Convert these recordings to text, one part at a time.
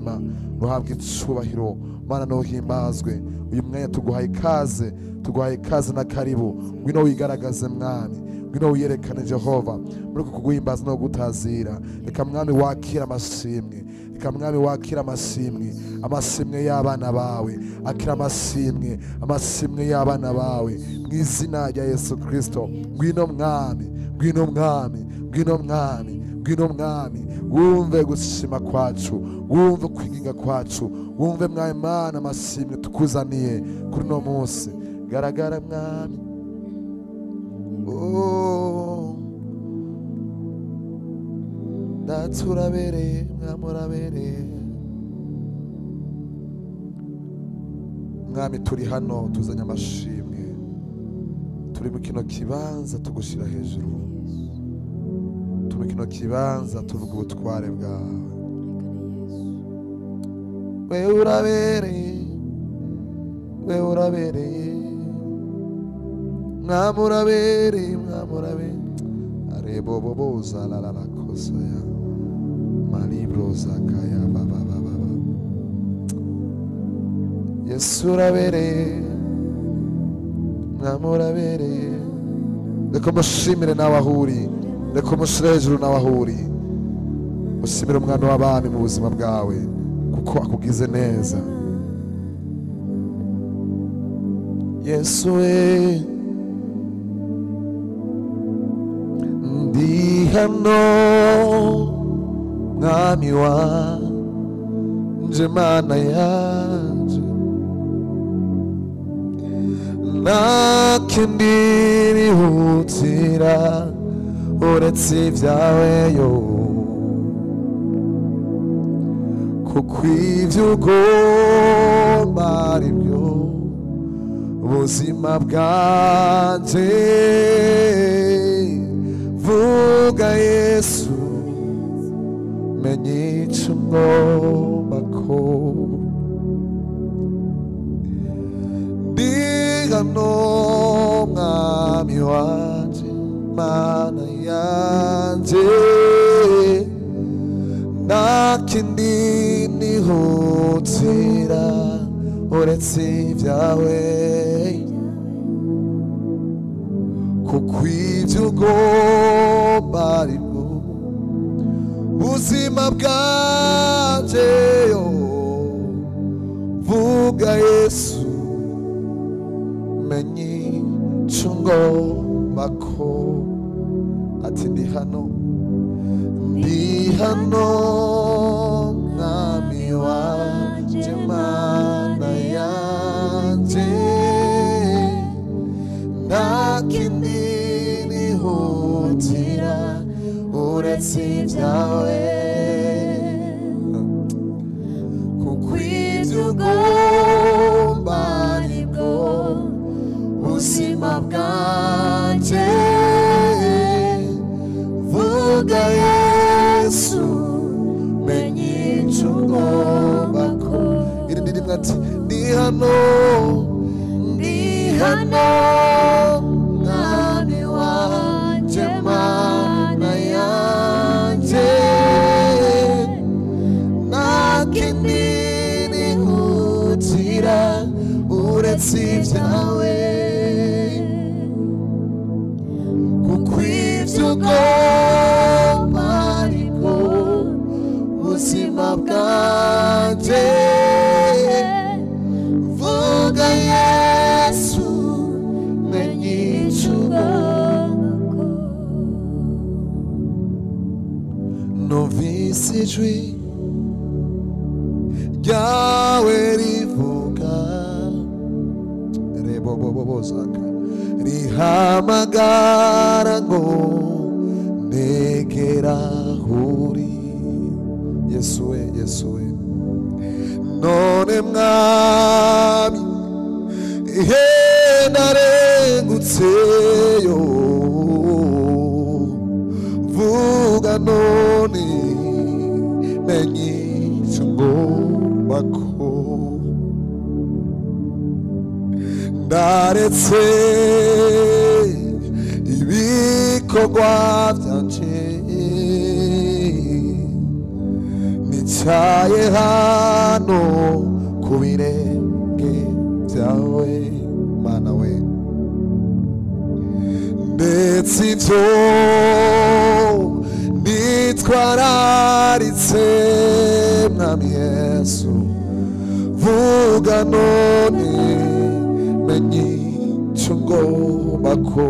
shima ruhabwe icubahiro Mana nuhimbazwe uyu mwanya tuguhaye ikaze na karibu ngwino wigaragaze mwami ngwino wiyerekane Jehova muri uku kuguhimbaza no gutazira reka mwami wakira amashimwe reka mwami wakira amashimwe y'abana bawe akira amashimwe y'abana bawe mu izina rya Yesu Kristo ngwino mwami wumve gushima kwacu wumve kwinginga kwacu wumve mwami Mana amashimwe tukuzaniye kuri no munsi garagara mwami daturabereye mwamurabereye mwami turi hano tuzanye amashimwe turi mu kino kibanza tugushira hejuru turi mu kino kibanza tuvuga ubutware bwawe wewe urabereye mwamurabereye areboboboza la kosa ya malibroza kaya baba Yesu urabereye mwamurabereye reka mushimire nawe ahuri reka mushire hejuru nawe ahuri mushimire umwana w'abami mu buzima bwawe kuko akugize neza Yesu we ndi hano mwami wanje Mana yanje nakindi nihutira uretse ibyaweyo kuko ibyo ugomba ari byo ubuzima bwanjye vuga Yesu menye icyo ngomba ko ndi hano mwami wanje Mana yanje nakindi nihutira uretse ibyawe kuko ibyo ugomba ari bwo buzima bwanjye vuga Yesu menye icyo ngomba ko ati ndi hano mwami wanje Mana yanje nakindi nihutira uretse ibyawe kuko ibyo ugomba ari bwo buzima bwanjye vuga Yesu menye icyo ngomba ko iri ni rimwe ati ndi hano mwami wanje Mana yanje nakindi nihutira uretse ibyawe kuko ibyo ugomba ari bwo buzima bwanjye vuga Yesu menye icyo ugomba ko numvise ijwi ryawe rivuga rebobobozaka rihamagara ngo negera huri Yesu we none mwami narengutseyo vuga none menye icyo ngomba ko ndaretse ibikorwa byanje nicaye hano ku birenge byawe mana we ndetse ibyo nitwararitse mwami Yesu vuga none menye icyo ngomba ko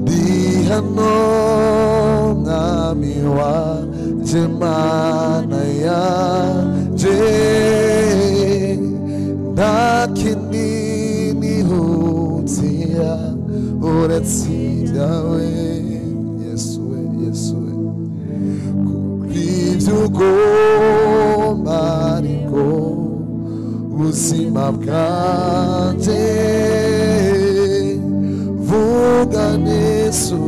ndi hano mwami wanje mana yanje nta kindi nihutira uretse ibyawe Yesu we Yesu we kubw'ibyo ugomba ariko ubuzima bwanjye vuga Yesu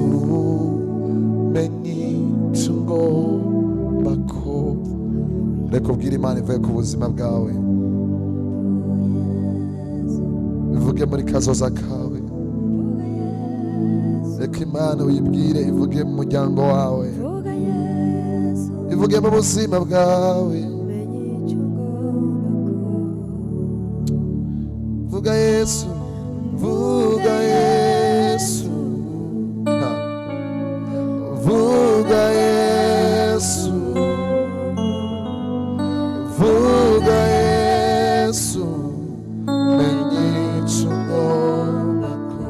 menye icyo ngomba ko reka ubwire Imana ivuye ku buzima bwawe bivuge muri kazoza kawe reka Imana uyibwire ivuge mu muryango wawe ivuge mu buzima bwawe vuga Yesu vuga Yesu vuga Yesu vuga Yesu menye icyo ngomba ko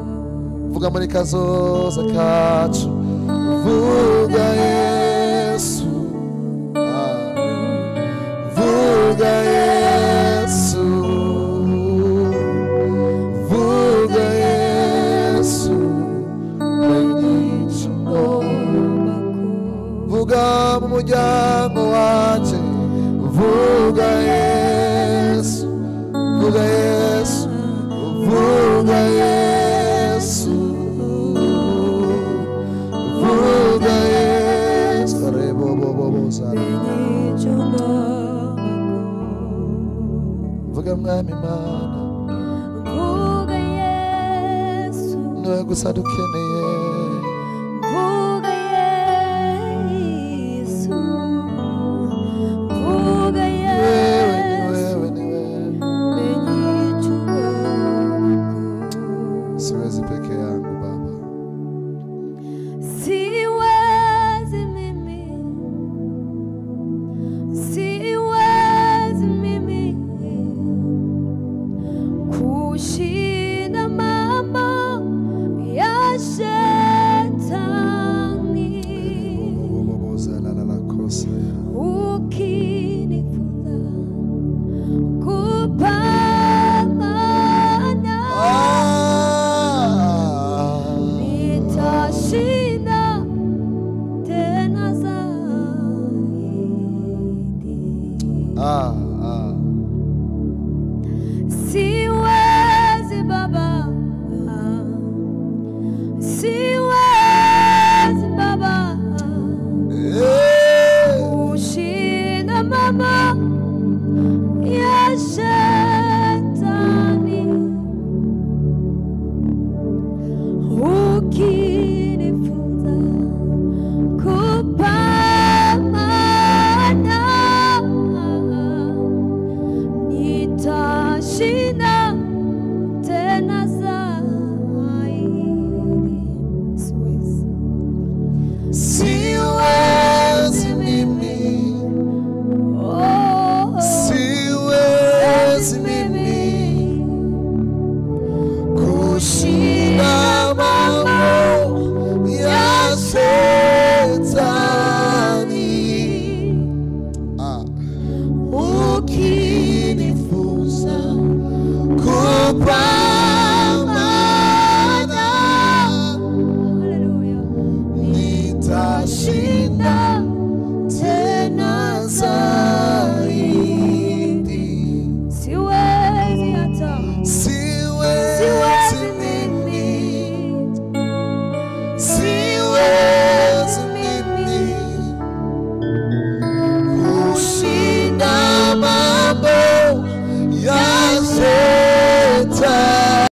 vuga muri kazoza kacu vuga Yesu vuga Yesu vuga Yesu menye icyo ngomba ko vuga mu muryango wanje vuga Yesu vuga Yesu vuga Yesu vuga Yesu rebo bobo zara vuga mwami Mana vuga Yesu niwe gusa dukeneye vuga Yesu vuga Yesu menye icyo ngomba ko siwezi peke yangu Baba siwezi mimi kushinda mambo ya shetani ukinifunza kupambana nitashinda tena zaidi